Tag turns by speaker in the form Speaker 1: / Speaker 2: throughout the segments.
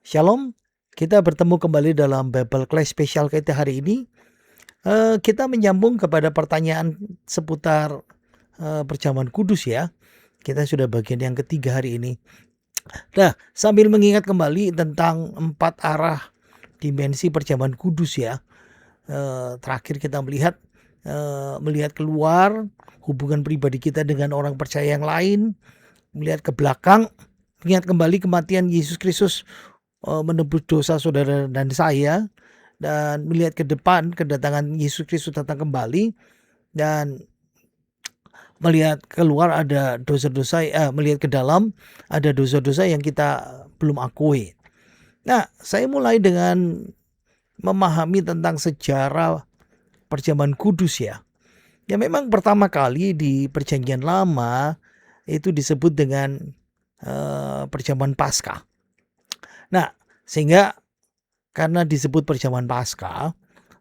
Speaker 1: Shalom, kita bertemu kembali dalam Bible Class spesial kita hari ini. Kita menyambung kepada pertanyaan seputar perjamuan kudus ya. Kita sudah bagian yang ketiga hari ini. Nah, sambil mengingat kembali tentang 4 arah dimensi perjamuan kudus ya. Terakhir kita melihat keluar hubungan pribadi kita dengan orang percaya yang lain, melihat ke belakang, ingat kembali kematian Yesus Kristus menebus dosa saudara dan saya, dan melihat ke depan kedatangan Yesus Kristus datang kembali, dan melihat keluar ada dosa-dosa, melihat ke dalam ada dosa-dosa yang kita belum akui. Nah, saya mulai dengan memahami tentang sejarah perjamuan kudus ya. Ya memang pertama kali di Perjanjian Lama itu disebut dengan perjamuan Paskah. Nah, sehingga karena disebut perjamuan Paskah,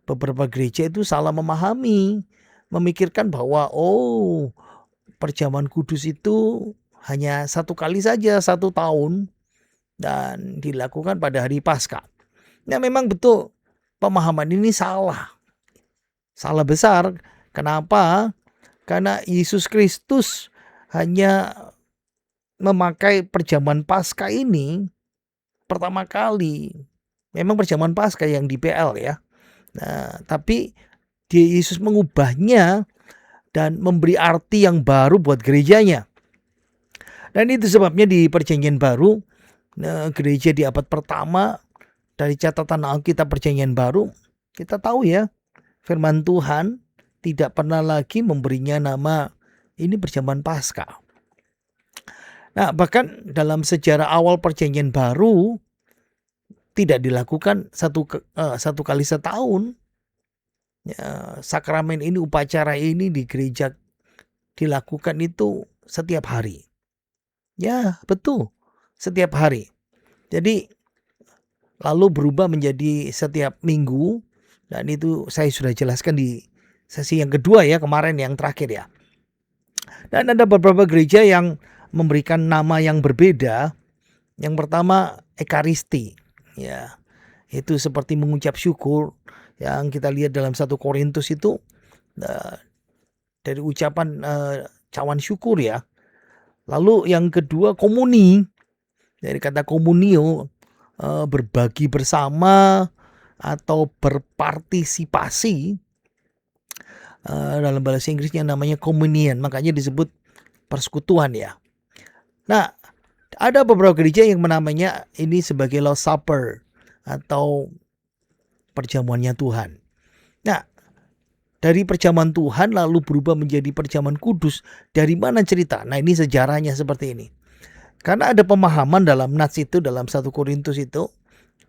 Speaker 1: beberapa gereja itu salah memahami, memikirkan bahwa perjamuan kudus itu hanya 1 kali saja 1 tahun dan dilakukan pada hari Paskah. Nah, memang betul pemahaman ini salah. Salah besar. Kenapa? Karena Yesus Kristus hanya memakai perjamuan Paskah ini pertama kali. Memang perjamuan Paskah yang di PL ya. Nah, tapi Yesus mengubahnya dan memberi arti yang baru buat gerejanya. Dan itu sebabnya di Perjanjian Baru, gereja di abad pertama dari catatan Alkitab Perjanjian Baru, kita tahu ya, firman Tuhan tidak pernah lagi memberinya nama ini perjamuan Paskah. Nah, bahkan dalam sejarah awal Perjanjian Baru tidak dilakukan satu kali setahun. Ya, sakramen ini, upacara ini di gereja dilakukan itu setiap hari. Ya, betul. Setiap hari. Jadi lalu berubah menjadi setiap minggu, dan itu saya sudah jelaskan di sesi yang kedua ya, kemarin yang terakhir ya. Dan ada beberapa gereja yang memberikan nama yang berbeda. Yang pertama Ekaristi. Ya. Itu seperti mengucap syukur yang kita lihat dalam 1 Korintus itu, dari ucapan cawan syukur ya. Lalu yang kedua komuni, dari kata komunio, berbagi bersama atau berpartisipasi. Dalam bahasa Inggrisnya namanya communion, makanya disebut persekutuan ya. Nah, ada beberapa gereja yang menamanya ini sebagai Lord's Supper atau perjamuannya Tuhan. Nah, dari perjamuan Tuhan lalu berubah menjadi perjamuan kudus. Dari mana cerita? Nah, ini sejarahnya seperti ini. Karena ada pemahaman dalam Nats itu, dalam 1 Korintus itu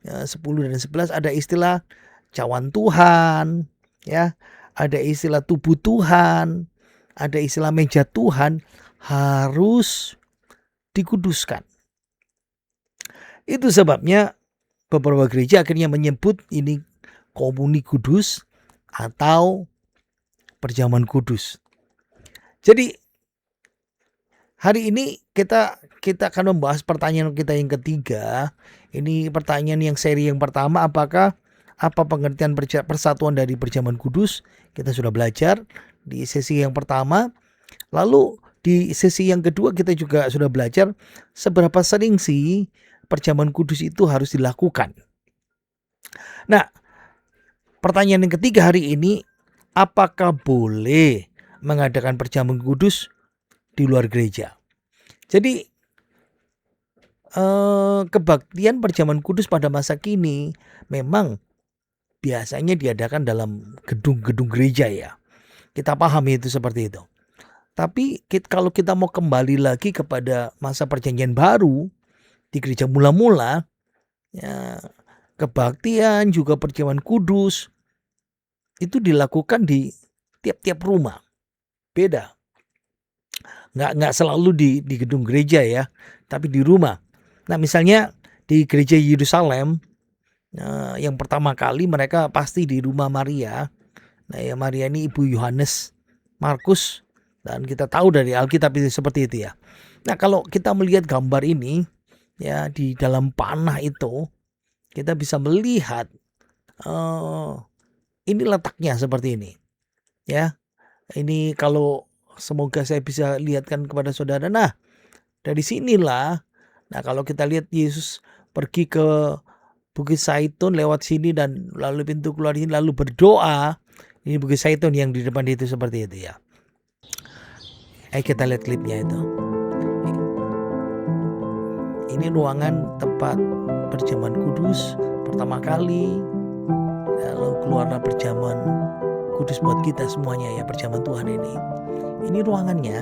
Speaker 1: 10 dan 11 ada istilah cawan Tuhan, ya, ada istilah tubuh Tuhan, ada istilah meja Tuhan harus dikuduskan. Itu sebabnya beberapa gereja akhirnya menyebut ini komuni kudus atau perjamuan kudus. Jadi hari ini kita akan membahas pertanyaan kita yang ketiga. Ini pertanyaan yang seri yang pertama, apa pengertian persatuan dari perjamuan kudus? Kita sudah belajar di sesi yang pertama. Lalu di sesi yang kedua kita juga sudah belajar seberapa sering sih perjamuan kudus itu harus dilakukan. Nah, pertanyaan yang ketiga hari ini, apakah boleh mengadakan perjamuan kudus di luar gereja? Jadi kebaktian perjamuan kudus pada masa kini memang biasanya diadakan dalam gedung-gedung gereja ya. Kita pahami itu seperti itu. Tapi kalau kita mau kembali lagi kepada masa Perjanjian Baru di gereja mula-mula, ya, kebaktian juga perjamuan kudus itu dilakukan di tiap-tiap rumah. Beda. Nggak selalu di gedung gereja ya, tapi di rumah. Nah, misalnya di gereja Yerusalem, yang pertama kali mereka pasti di rumah Maria. Nah, ya, Maria ini ibu Yohanes, Markus, dan kita tahu dari Alkitab itu seperti itu ya. Nah, kalau kita melihat gambar ini ya, di dalam panah itu kita bisa melihat ini letaknya seperti ini, ya. Ini kalau semoga saya bisa lihatkan kepada saudara. Nah, dari sinilah, nah kalau kita lihat Yesus pergi ke Bukit Zaitun lewat sini dan lalu pintu keluar ini lalu berdoa. Ini Bukit Zaitun yang di depan itu seperti itu ya. Ayo kita lihat klipnya itu. Ini ruangan tempat perjamuan kudus pertama kali. Lalu keluarlah perjamuan kudus buat kita semuanya ya, perjamuan Tuhan ini. Ini ruangannya.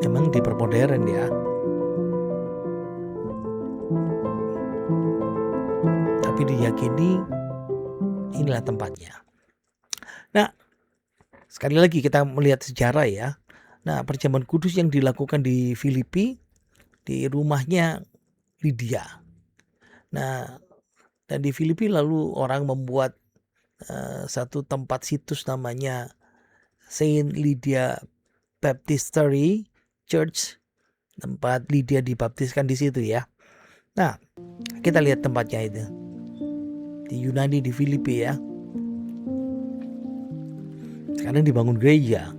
Speaker 1: Memang dipermodern ya. Tapi diyakini inilah tempatnya. Nah, sekali lagi kita melihat sejarah ya. Nah, perjamuan kudus yang dilakukan di Filipi, di rumahnya Lydia. Nah, dan di Filipi lalu orang membuat satu tempat situs namanya Saint Lydia Baptistery Church, tempat Lydia dibaptiskan di situ ya. Nah, kita lihat tempatnya itu di Yunani, di Filipi ya. Sekarang dibangun gereja.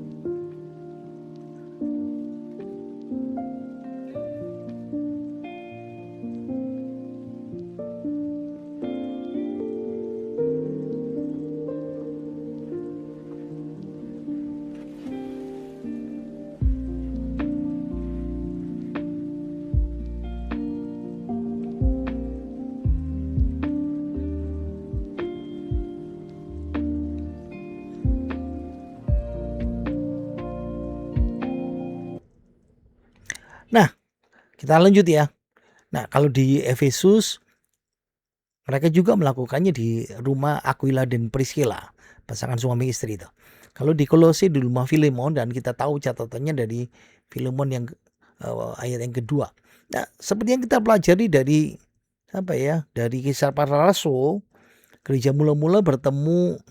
Speaker 1: Nah, kita lanjut ya. Nah, kalau di Efesus mereka juga melakukannya di rumah Aquila dan Priscilla, pasangan suami istri itu. Kalau di Kolose di rumah Filemon, dan kita tahu catatannya dari Filemon yang ayat yang kedua. Nah, seperti yang kita pelajari dari dari Kisah Para Rasul, gereja mula-mula bertemu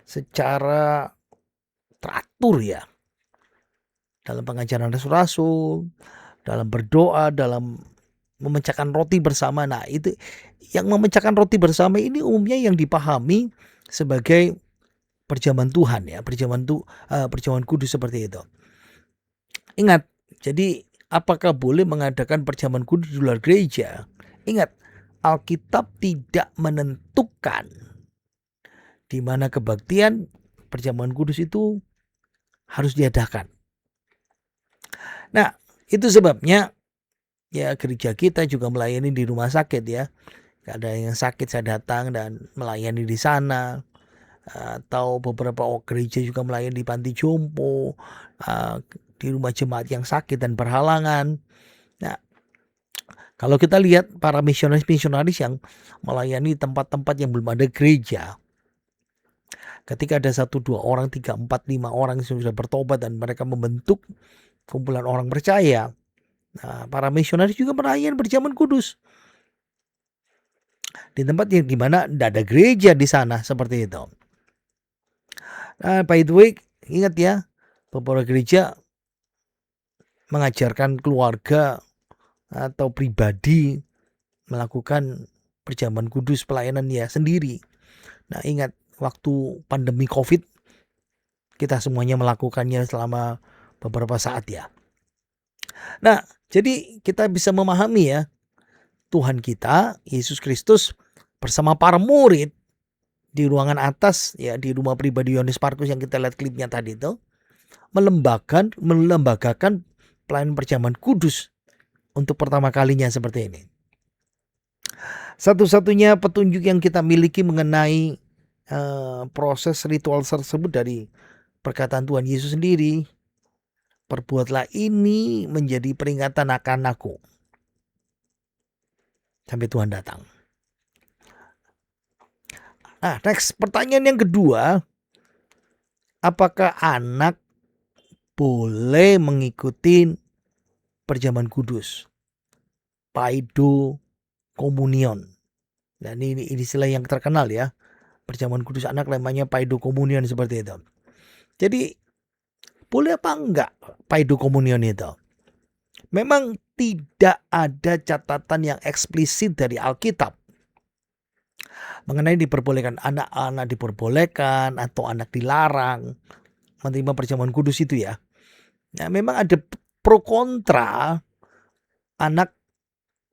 Speaker 1: secara teratur ya. Dalam pengajaran rasul-rasul, dalam berdoa, dalam memecahkan roti bersama. Nah, itu yang memecahkan roti bersama ini umumnya yang dipahami sebagai perjamuan Tuhan ya, perjamuan kudus seperti itu. Ingat, jadi apakah boleh mengadakan perjamuan kudus di luar gereja? Ingat, Alkitab tidak menentukan di mana kebaktian perjamuan kudus itu harus diadakan. Nah, itu sebabnya ya gereja kita juga melayani di rumah sakit ya. Ada yang sakit saya datang dan melayani di sana. Atau beberapa gereja juga melayani di panti jompo, di rumah jemaat yang sakit dan berhalangan. Nah, kalau kita lihat para misionaris yang melayani tempat-tempat yang belum ada gereja, ketika ada 1, 2 orang, 3, 4, 5 orang yang sudah bertobat dan mereka membentuk kumpulan orang percaya, nah, para misionaris juga melayani perjamuan kudus di tempat yang dimana tidak ada gereja di sana seperti itu. By the way, ingat ya, beberapa gereja mengajarkan keluarga atau pribadi melakukan perjamuan kudus pelayanan ya sendiri. Nah, ingat waktu pandemi COVID kita semuanya melakukannya selama beberapa saat ya. Nah, jadi kita bisa memahami ya, Tuhan kita Yesus Kristus bersama para murid di ruangan atas ya, di rumah pribadi Yohanes Markus yang kita lihat klipnya tadi itu, melembagakan pelayanan perjamuan kudus untuk pertama kalinya seperti ini. Satu-satunya petunjuk yang kita miliki mengenai proses ritual tersebut dari perkataan Tuhan Yesus sendiri, perbuatlah ini menjadi peringatan akan aku sampai Tuhan datang. Nah, next pertanyaan yang kedua, apakah anak boleh mengikuti perjamuan kudus, paido komunion? Dan ini istilah yang terkenal ya, perjamuan kudus anak namanya paido komunion seperti itu. Jadi Boleh apa enggak paidokomunion itu? Memang tidak ada catatan yang eksplisit dari Alkitab mengenai diperbolehkan, anak-anak diperbolehkan atau anak dilarang menerima perjamuan kudus itu ya. Nah, memang ada pro kontra anak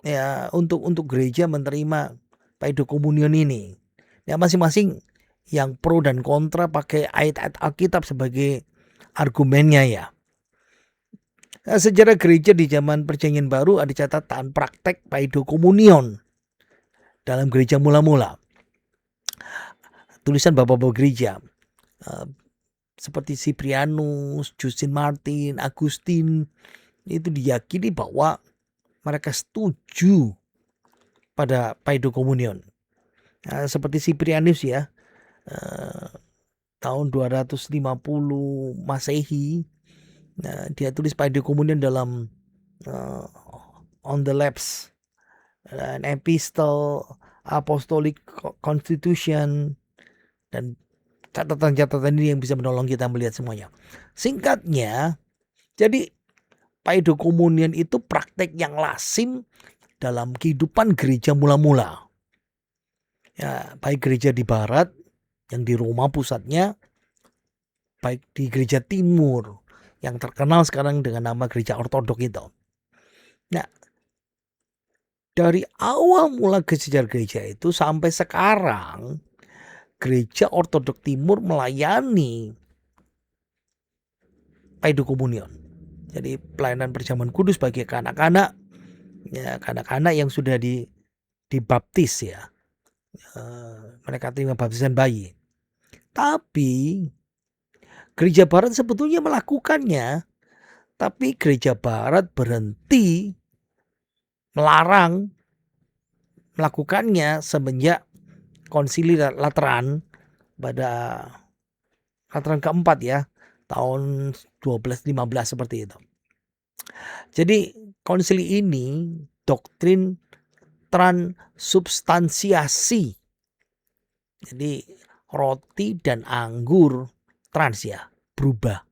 Speaker 1: ya untuk gereja menerima paidokomunion ini. Ya masing-masing yang pro dan kontra pakai ayat-ayat Alkitab sebagai argumennya ya. Nah, sejarah gereja di zaman Perjanjian Baru ada catatan praktek paidokomunion dalam gereja mula-mula. Tulisan bapak-bapak gereja seperti Cyprianus, Justin Martin, Agustin itu diyakini bahwa mereka setuju pada paidokomunion. Nah, seperti Cyprianus ya, tahun 250 Masehi, nah, dia tulis paidokomunion dalam On the Lapse, an Epistle, Apostolic Constitution, dan catatan-catatan ini yang bisa menolong kita melihat semuanya. Singkatnya, jadi paidokomunion itu praktek yang lazim dalam kehidupan gereja mula-mula. Ya, baik gereja di barat yang di Roma pusatnya, baik di gereja timur yang terkenal sekarang dengan nama gereja ortodok itu. Nah, dari awal mula sejarah gereja itu sampai sekarang gereja ortodok timur melayani paidokomunion. Jadi pelayanan perjamuan kudus bagi anak-anak, ya anak-anak yang sudah dibaptis ya. Mereka terima baptisan bayi. Tapi gereja barat sebetulnya melakukannya, tapi gereja barat berhenti melarang melakukannya semenjak Konsili Lateran pada Lateran keempat ya, tahun 1215 seperti itu. Jadi konsili ini doktrin transubstansiasi. Jadi roti dan anggur trans ya, berubah.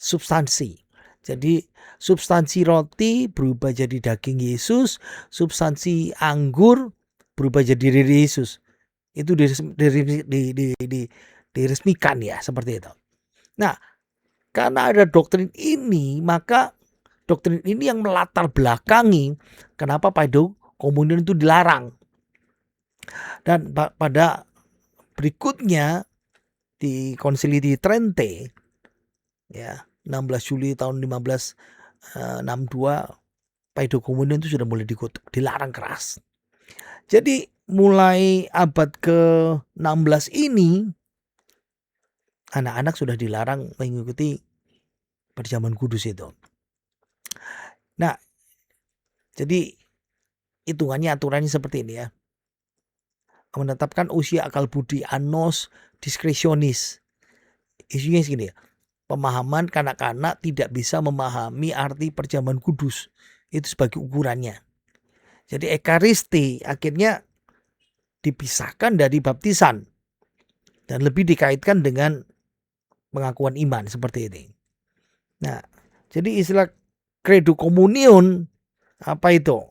Speaker 1: Substansi. Jadi substansi roti berubah jadi daging Yesus, substansi anggur berubah jadi diri Yesus. Itu diresmikan ya seperti itu. Nah, karena ada doktrin ini, maka doktrin ini yang melatar belakangi kenapa paidokomunion itu dilarang. Dan pada berikutnya di Konsili di Trente ya 16 Juli tahun 1562 paidokomunion itu sudah mulai dikutuk, dilarang keras. Jadi mulai abad ke-16 ini anak-anak sudah dilarang mengikuti perjamuan kudus itu. Nah, jadi hitungannya aturannya seperti ini ya. Menetapkan usia akal budi anos diskresionis. Isunya segini ya. Pemahaman kanak-kanak tidak bisa memahami arti perjamuan kudus. Itu sebagai ukurannya. Jadi ekaristi akhirnya dipisahkan dari baptisan. Dan lebih dikaitkan dengan pengakuan iman seperti ini. Nah, jadi istilah credo communion apa itu?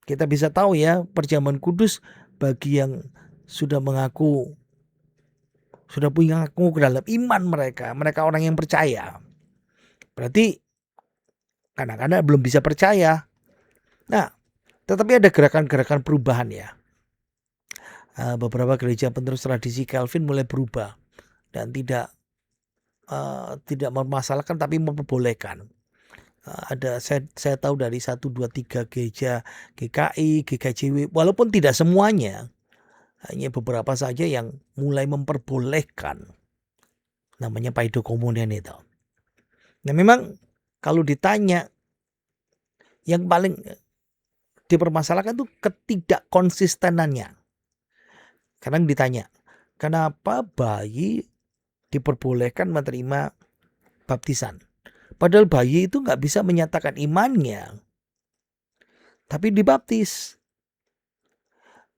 Speaker 1: Kita bisa tahu ya, perjamuan kudus bagi yang sudah mengaku, sudah punya ngaku ke dalam iman mereka orang yang percaya. Berarti anak-anak belum bisa percaya. Nah, tetapi ada gerakan-gerakan perubahan ya. Beberapa gereja penerus tradisi Calvin mulai berubah dan tidak mempermasalahkan tapi memperbolehkan. Ada saya tahu dari 1, 2, 3 gereja GKI, GKJW, walaupun tidak semuanya, hanya beberapa saja yang mulai memperbolehkan namanya paidokomunion itu. Nah memang kalau ditanya yang paling dipermasalahkan itu ketidakkonsistenannya. Kadang ditanya, kenapa bayi diperbolehkan menerima baptisan? Padahal bayi itu nggak bisa menyatakan imannya, tapi dibaptis.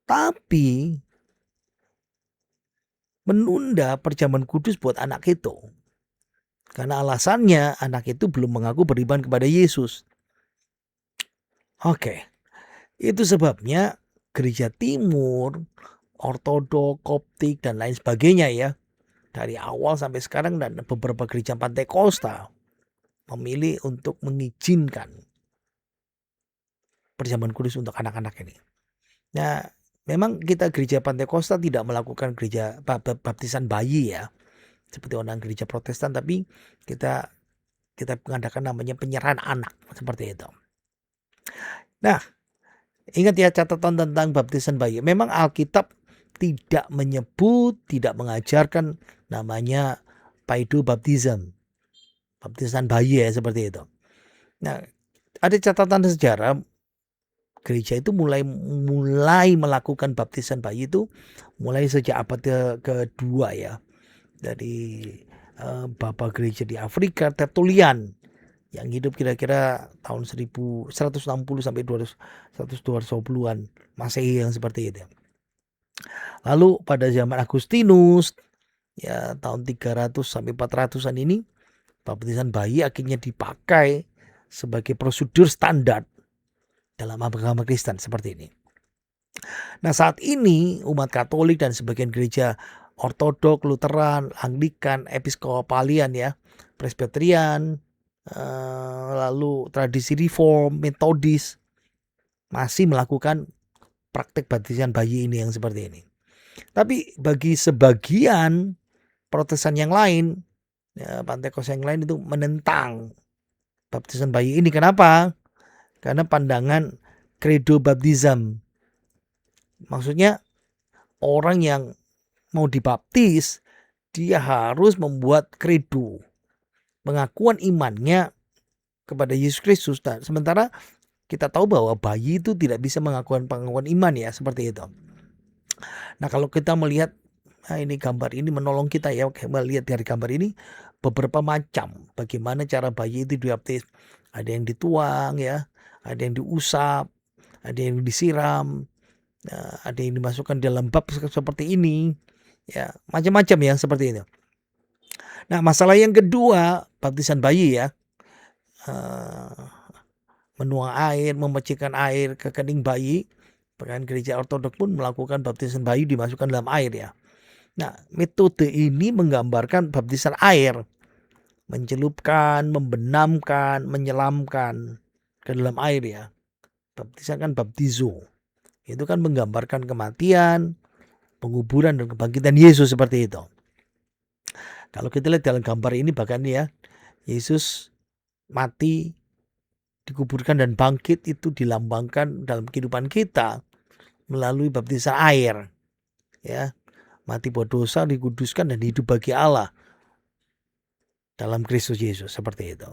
Speaker 1: Tapi menunda perjamuan kudus buat anak itu Karena alasannya anak itu belum mengaku beriman kepada Yesus. Oke, itu sebabnya gereja timur, ortodok, koptik, dan lain sebagainya ya, dari awal sampai sekarang dan beberapa gereja Pantekosta memilih untuk mengizinkan perjamuan kudus untuk anak-anak ini. Nah, memang kita gereja Pantekosta tidak melakukan gereja baptisan bayi ya, seperti orang gereja Protestan, tapi kita mengadakan namanya penyerahan anak seperti itu. Nah, ingat ya catatan tentang baptisan bayi. Memang Alkitab tidak menyebut, tidak mengajarkan namanya paido baptism, baptisan bayi ya seperti itu. Nah, ada catatan sejarah gereja itu mulai melakukan baptisan bayi itu mulai sejak abad kedua ya, dari Bapak gereja di Afrika Tertullian yang hidup kira-kira tahun 1160 sampai 220-an Masehi yang seperti itu. Lalu pada zaman Agustinus ya tahun 300 sampai 400-an ini baptisan bayi akhirnya dipakai sebagai prosedur standar dalam agama Kristen seperti ini. Nah, saat ini umat Katolik dan sebagian gereja Ortodok, Lutheran, Anglikan, Episkopalian ya, Presbyterian, lalu tradisi Reform, Metodis masih melakukan praktek baptisan bayi ini yang seperti ini. Tapi bagi sebagian Protestan yang lain, ya, Pantekos yang lain itu menentang baptisan bayi ini. Kenapa? Karena pandangan credo baptism. Maksudnya orang yang mau dibaptis, dia harus membuat credo, pengakuan imannya kepada Yesus Kristus. Nah, sementara kita tahu bahwa bayi itu tidak bisa mengakukan pengakuan iman ya, seperti itu. Nah, kalau kita melihat, nah ini gambar ini menolong kita ya, melihat dari gambar ini beberapa macam bagaimana cara bayi itu dibaptis. Ada yang dituang ya, ada yang diusap, ada yang disiram, ada yang dimasukkan dalam bab seperti ini, ya macam-macam ya seperti itu. Nah, masalah yang kedua baptisan bayi ya, menuang air, memercikkan air ke kening bayi. Bahkan gereja Ortodok pun melakukan baptisan bayi dimasukkan dalam air ya. Nah, metode ini menggambarkan baptisan air, mencelupkan, membenamkan, menyelamkan ke dalam air ya. Baptisan kan baptizo. Itu kan menggambarkan kematian, penguburan dan kebangkitan Yesus seperti itu. Kalau kita lihat dalam gambar ini bahkan ya, Yesus mati, dikuburkan dan bangkit itu dilambangkan dalam kehidupan kita melalui baptisan air. Ya, mati buat dosa, dikuduskan dan hidup bagi Allah dalam Kristus Yesus seperti itu.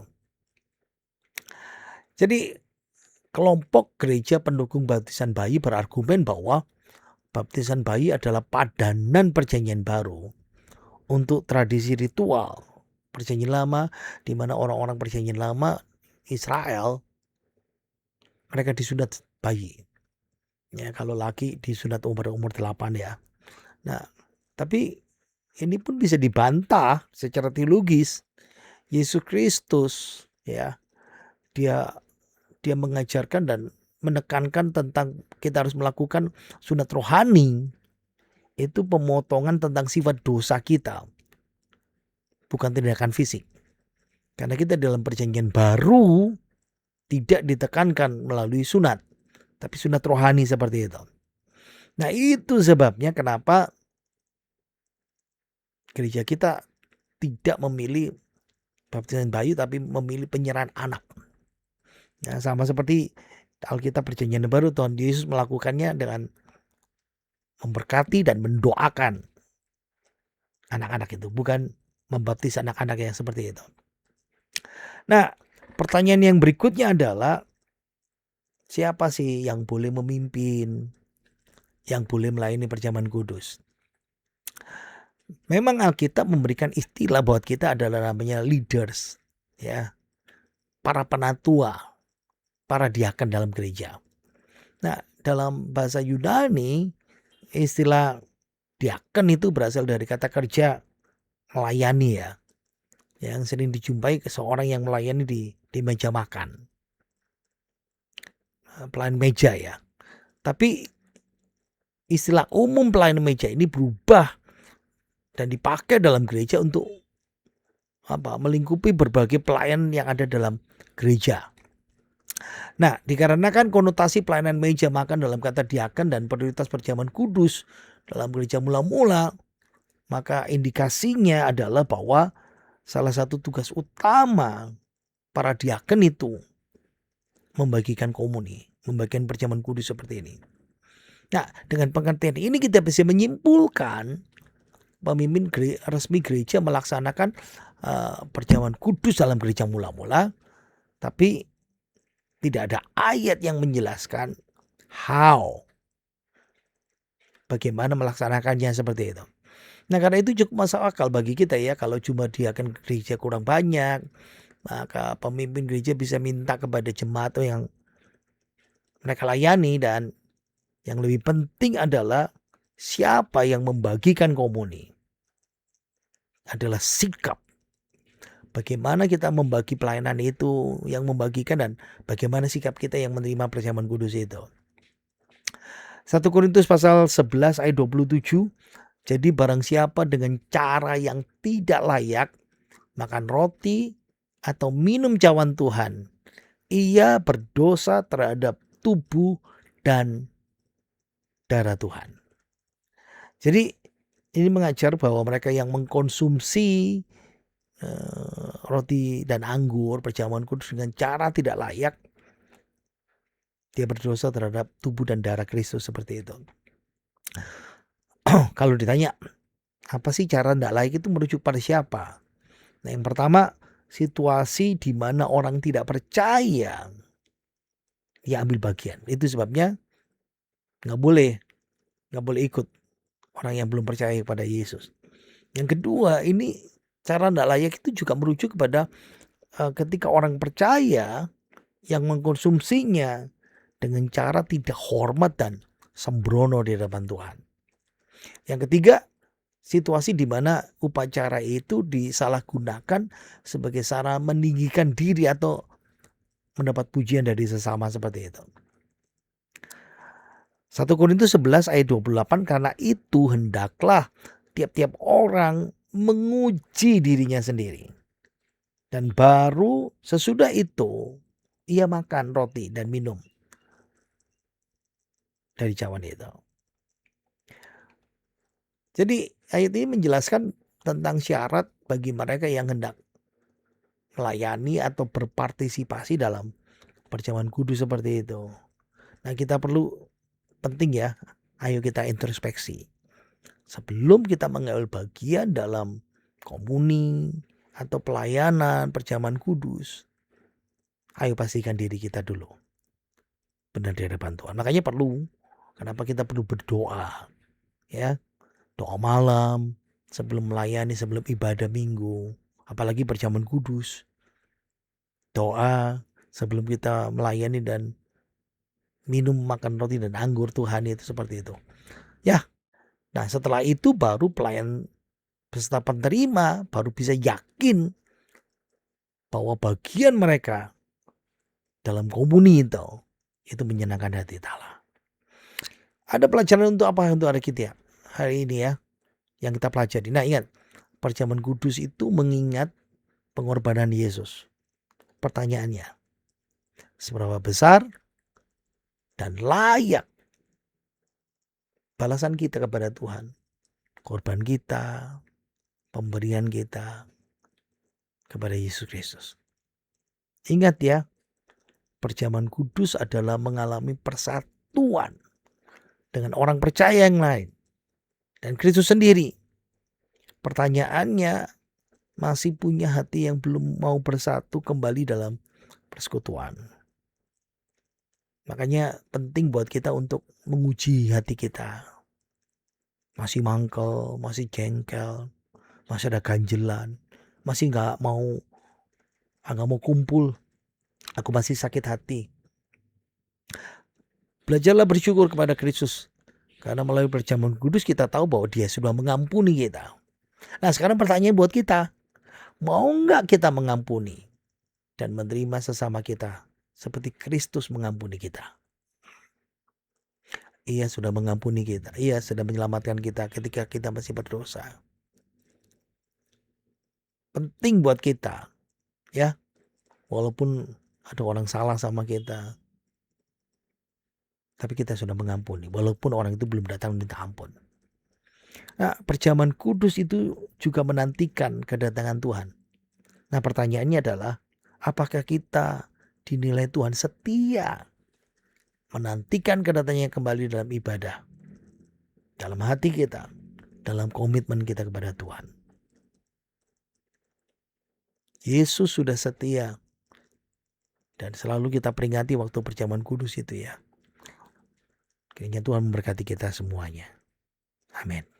Speaker 1: Jadi kelompok gereja pendukung baptisan bayi berargumen bahwa baptisan bayi adalah padanan perjanjian baru untuk tradisi ritual perjanjian lama, di mana orang-orang perjanjian lama Israel mereka disunat bayi. Ya, kalau laki disunat umur 8 ya. Nah, tapi ini pun bisa dibantah secara teologis. Yesus Kristus ya, dia mengajarkan dan menekankan tentang kita harus melakukan sunat rohani. Itu pemotongan tentang sifat dosa kita, bukan tindakan fisik. Karena kita dalam perjanjian baru tidak ditekankan melalui sunat, tapi sunat rohani seperti itu. Nah, itu sebabnya kenapa gereja kita tidak memilih baptisan bayi tapi memilih penyerahan anak. Ya, sama seperti Alkitab perjanjian baru, Tuhan Yesus melakukannya dengan memberkati dan mendoakan anak-anak itu, bukan membaptis anak-anak yang seperti itu. Nah, pertanyaan yang berikutnya adalah siapa sih yang boleh memimpin, yang boleh melayani perjamuan kudus? Memang Alkitab memberikan istilah buat kita adalah namanya leaders, ya, para penatua, para diaken dalam gereja. Nah, dalam bahasa Yunani istilah diaken itu berasal dari kata kerja melayani ya. yang sering dijumpai seorang yang melayani di meja makan. Pelayan meja ya. Tapi istilah umum pelayan meja ini berubah dan dipakai dalam gereja untuk melingkupi berbagai pelayan yang ada dalam gereja. Nah, dikarenakan konotasi pelayanan meja makan dalam kata diaken dan prioritas perjamuan kudus dalam gereja mula-mula, maka indikasinya adalah bahwa salah satu tugas utama para diaken itu membagikan komuni, membagikan perjamuan kudus seperti ini. Nah, dengan pengertian ini kita bisa menyimpulkan pemimpin resmi gereja melaksanakan perjamuan kudus dalam gereja mula-mula, tapi tidak ada ayat yang menjelaskan bagaimana melaksanakannya seperti itu. Nah, karena itu cukup masuk akal bagi kita ya, kalau cuma diaken gereja kurang banyak, maka pemimpin gereja bisa minta kepada jemaat yang mereka layani, dan yang lebih penting adalah siapa yang membagikan komuni adalah sikap. Bagaimana kita membagi pelayanan itu, yang membagikan, dan bagaimana sikap kita yang menerima perjamuan kudus itu. 1 Korintus pasal 11 ayat 27. Jadi barang siapa dengan cara yang tidak layak makan roti atau minum cawan Tuhan, ia berdosa terhadap tubuh dan darah Tuhan. Jadi ini mengajar bahwa mereka yang mengkonsumsi roti dan anggur perjamuan kudus dengan cara tidak layak, dia berdosa terhadap tubuh dan darah Kristus seperti itu. Kalau ditanya apa sih cara tidak layak itu merujuk pada siapa? Nah, yang pertama, situasi di mana orang tidak percaya dia ambil bagian. Itu sebabnya nggak boleh ikut orang yang belum percaya kepada Yesus. Yang kedua, ini cara tidak layak itu juga merujuk kepada ketika orang percaya yang mengkonsumsinya dengan cara tidak hormat dan sembrono di hadapan Tuhan. Yang ketiga, situasi di mana upacara itu disalahgunakan sebagai cara meninggikan diri atau mendapat pujian dari sesama seperti itu. 1 Korintus 11 ayat 28, karena itu hendaklah tiap-tiap orang menguji dirinya sendiri. Dan baru sesudah itu ia makan roti dan minum dari cawan itu. Jadi ayat ini menjelaskan tentang syarat bagi mereka yang hendak melayani atau berpartisipasi dalam perjamuan kudus seperti itu. Nah, kita penting ya, ayo kita introspeksi. Sebelum kita mengambil bagian dalam komuni atau pelayanan perjamuan kudus, ayo pastikan diri kita dulu benar di hadapan Tuhan. Makanya kenapa kita perlu berdoa, ya, doa malam sebelum melayani, sebelum ibadah minggu, apalagi perjamuan kudus. Doa sebelum kita melayani dan minum makan roti dan anggur Tuhan itu seperti itu. Ya, nah setelah itu baru pelayan peserta penerima baru bisa yakin bahwa bagian mereka dalam komuni itu menyenangkan hati Allah. Ada pelajaran untuk apa untuk hari kita hari ini ya yang kita pelajari. Nah, ingat, perjamuan kudus itu mengingat pengorbanan Yesus. Pertanyaannya, seberapa besar dan layak balasan kita kepada Tuhan, korban kita, pemberian kita kepada Yesus Kristus. Ingat ya, perjamuan kudus adalah mengalami persatuan dengan orang percaya yang lain dan Kristus sendiri. Pertanyaannya, masih punya hati yang belum mau bersatu kembali dalam persekutuan. Makanya penting buat kita untuk menguji hati kita. Masih mangkel, masih jengkel, masih ada ganjelan, masih nggak mau kumpul, aku masih sakit hati. Belajarlah bersyukur kepada Kristus, karena melalui perjamuan kudus kita tahu bahwa Dia sudah mengampuni kita. Nah, sekarang pertanyaan buat kita, Mau nggak kita mengampuni dan menerima sesama kita seperti Kristus mengampuni kita? Ia sudah mengampuni kita, Ia sudah menyelamatkan kita ketika kita masih berdosa. Penting buat kita, ya, walaupun ada orang salah sama kita, tapi kita sudah mengampuni, walaupun orang itu belum datang minta ampun. Nah, perjamuan kudus itu juga menantikan kedatangan Tuhan. Nah, pertanyaannya adalah, apakah kita dinilai Tuhan setia menantikan kedatangannya kembali dalam ibadah, dalam hati kita, dalam komitmen kita kepada Tuhan. Yesus sudah setia dan selalu kita peringati waktu perjamuan kudus itu ya. Kiranya Tuhan memberkati kita semuanya. Amin.